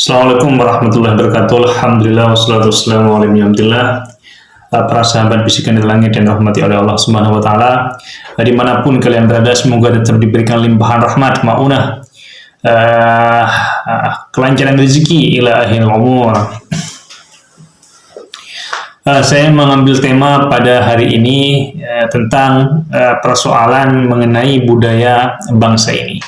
Assalamualaikum warahmatullahi wabarakatuh. Alhamdulillah wassalatu wassalamu ala alhamdulillah. Para sahabat bisikan di langit yang dirahmati oleh Allah Subhanahu wa taala, dimanapun kalian berada, semoga tetap diberikan limpahan rahmat, maunah, kelancaran rezeki ila akhir umur. Saya mengambil tema pada hari ini tentang persoalan mengenai budaya bangsa ini.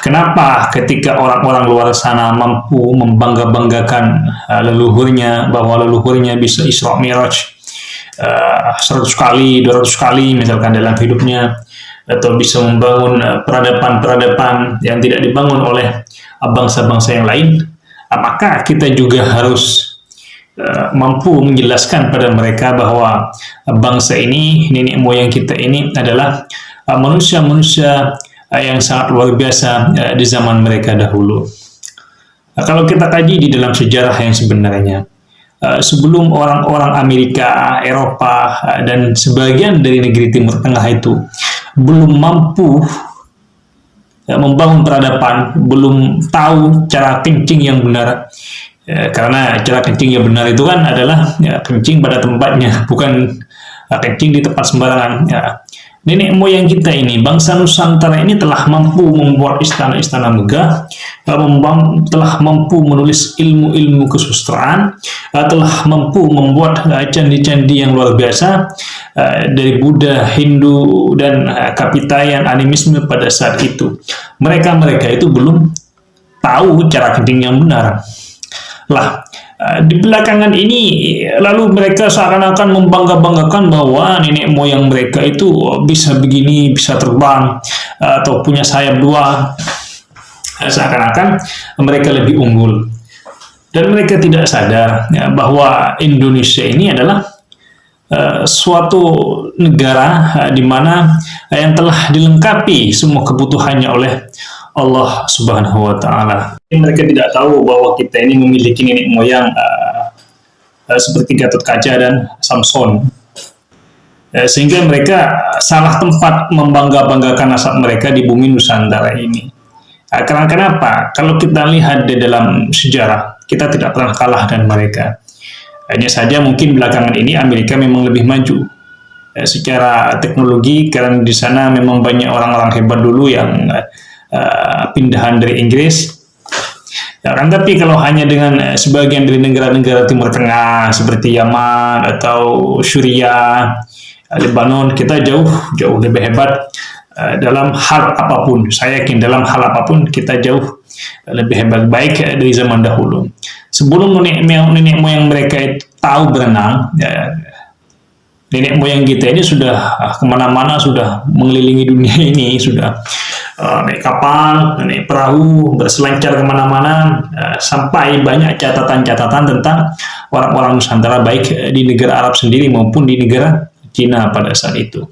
Kenapa ketika orang-orang luar sana mampu membangga-banggakan leluhurnya, bahwa leluhurnya bisa Isra Mi'raj 100 kali, 200 kali misalkan dalam hidupnya, atau bisa membangun peradaban-peradaban yang tidak dibangun oleh bangsa-bangsa yang lain, maka kita juga harus mampu menjelaskan pada mereka bahwa bangsa ini, nenek moyang kita ini adalah manusia-manusia yang sangat luar biasa di zaman mereka dahulu. Kalau kita kaji di dalam sejarah yang sebenarnya, sebelum orang-orang Amerika, Eropa, dan sebagian dari negeri Timur Tengah itu belum mampu membangun peradaban, belum tahu cara kencing yang benar. Karena cara kencing yang benar itu kan adalah kencing pada tempatnya, bukan kencing di tempat sembarangan. Nenek moyang kita ini, bangsa Nusantara ini telah mampu membuat istana-istana megah, telah mampu menulis ilmu-ilmu kesusastraan, telah mampu membuat candi-candi yang luar biasa dari Buddha, Hindu, dan Kapitayan, animisme pada saat itu. Mereka itu belum tahu cara kencing yang benar. Di belakangan ini lalu mereka seakan-akan membangga-banggakan bahwa nenek moyang mereka itu bisa begini, bisa terbang, atau punya sayap dua. Seakan-akan mereka lebih unggul. Dan mereka tidak sadar bahwa Indonesia ini adalah suatu negara di mana yang telah dilengkapi semua kebutuhannya oleh Allah Subhanahu wa taala. Mereka tidak tahu bahwa kita ini memiliki nenek moyang seperti Gatot Kaca dan Samson. Sehingga mereka salah tempat membangga-banggakan nasab mereka di bumi Nusantara ini. Karena kenapa? Kalau kita lihat di dalam sejarah, kita tidak pernah kalah dengan mereka. Hanya saja mungkin belakangan ini Amerika memang lebih maju secara teknologi, karena di sana memang banyak orang-orang hebat dulu yang pindahan dari Inggris. Tapi kalau hanya dengan sebagian dari negara-negara Timur Tengah seperti Yaman atau Suriah, Lebanon, kita jauh lebih hebat dalam hal apapun. Saya yakin dalam hal apapun kita jauh lebih hebat, baik dari zaman dahulu. Sebelum nenek moyang mereka tahu berenang, nenek moyang kita ini sudah kemana-mana, sudah mengelilingi dunia ini, sudah naik kapal, naik perahu, berselancar kemana-mana, sampai banyak catatan-catatan tentang orang-orang Nusantara, baik di negara Arab sendiri maupun di negara Cina pada saat itu.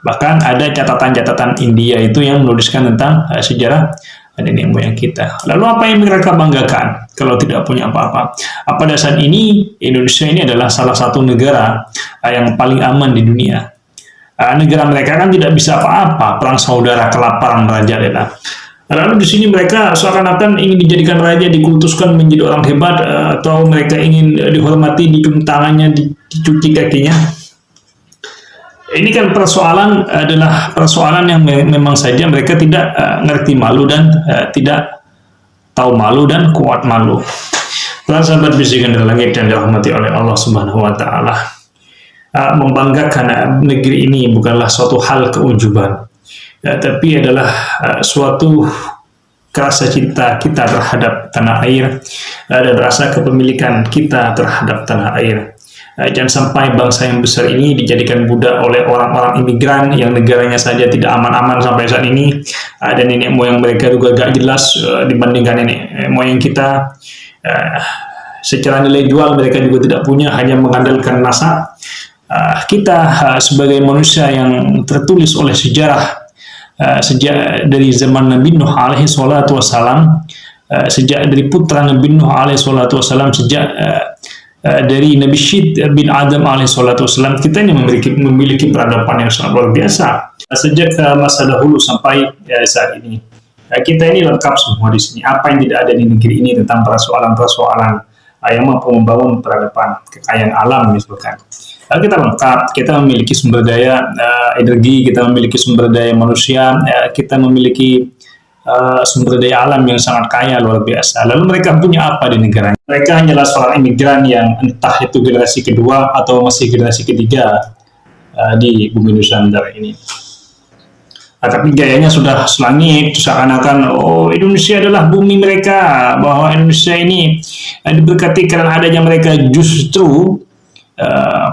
Bahkan ada catatan-catatan India itu yang menuliskan tentang sejarah nenek moyang kita. Lalu apa yang mereka banggakan kalau tidak punya apa-apa? Pada saat ini, Indonesia ini adalah salah satu negara yang paling aman di dunia. Negara mereka kan tidak bisa apa-apa, perang saudara, kelaparan, merajalela. Lalu di sini mereka seakan-akan ingin dijadikan raja, dikultuskan menjadi orang hebat, atau mereka ingin dihormati, dicium tangannya, dicuci kakinya. Ini kan persoalan adalah persoalan yang memang saja mereka tidak ngerti malu dan tidak tahu malu dan kuat malu. Para sahabat bisikan dari langit yang dirahmati oleh Allah Subhanahu wa taala, membanggakan negeri ini bukanlah suatu hal keujuban, tapi adalah suatu rasa cinta kita terhadap tanah air dan rasa kepemilikan kita terhadap tanah air. Jangan sampai bangsa yang besar ini dijadikan budak oleh orang-orang imigran yang negaranya saja tidak aman-aman sampai saat ini, dan nenek moyang mereka juga gak jelas dibandingkan nenek moyang kita. Secara nilai jual mereka juga tidak punya, hanya mengandalkan nasab. Kita sebagai manusia yang tertulis oleh sejarah sejak dari zaman Nabi Nuh alaihi salatu wassalam, sejak dari putra Nabi Nuh alaihi salatu wassalam, sejak dari Nabi Syed bin Adam alaihi salatu wassalam, kita ini memiliki peradaban yang sangat luar biasa sejak masa dahulu sampai saat ini. kita ini lengkap semua di sini. Apa yang tidak ada di negeri ini tentang persoalan-persoalan yang mampu membangun peradaban, kekayaan alam misalkan. Kita lengkap, kita memiliki sumber daya energi, kita memiliki sumber daya manusia, kita memiliki sumber daya alam yang sangat kaya luar biasa. Lalu mereka punya apa di negara? Mereka hanyalah seorang imigran yang entah itu generasi kedua atau masih generasi ketiga di bumi Nusantara ini. Tapi gayanya sudah selangit, seakan-akan Indonesia adalah bumi mereka, bahwa Indonesia ini diberkati karena adanya mereka. Justru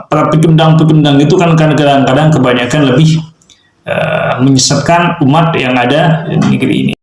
para pecundang-pecundang itu kan kadang-kadang kebanyakan lebih menyesatkan umat yang ada di negeri ini.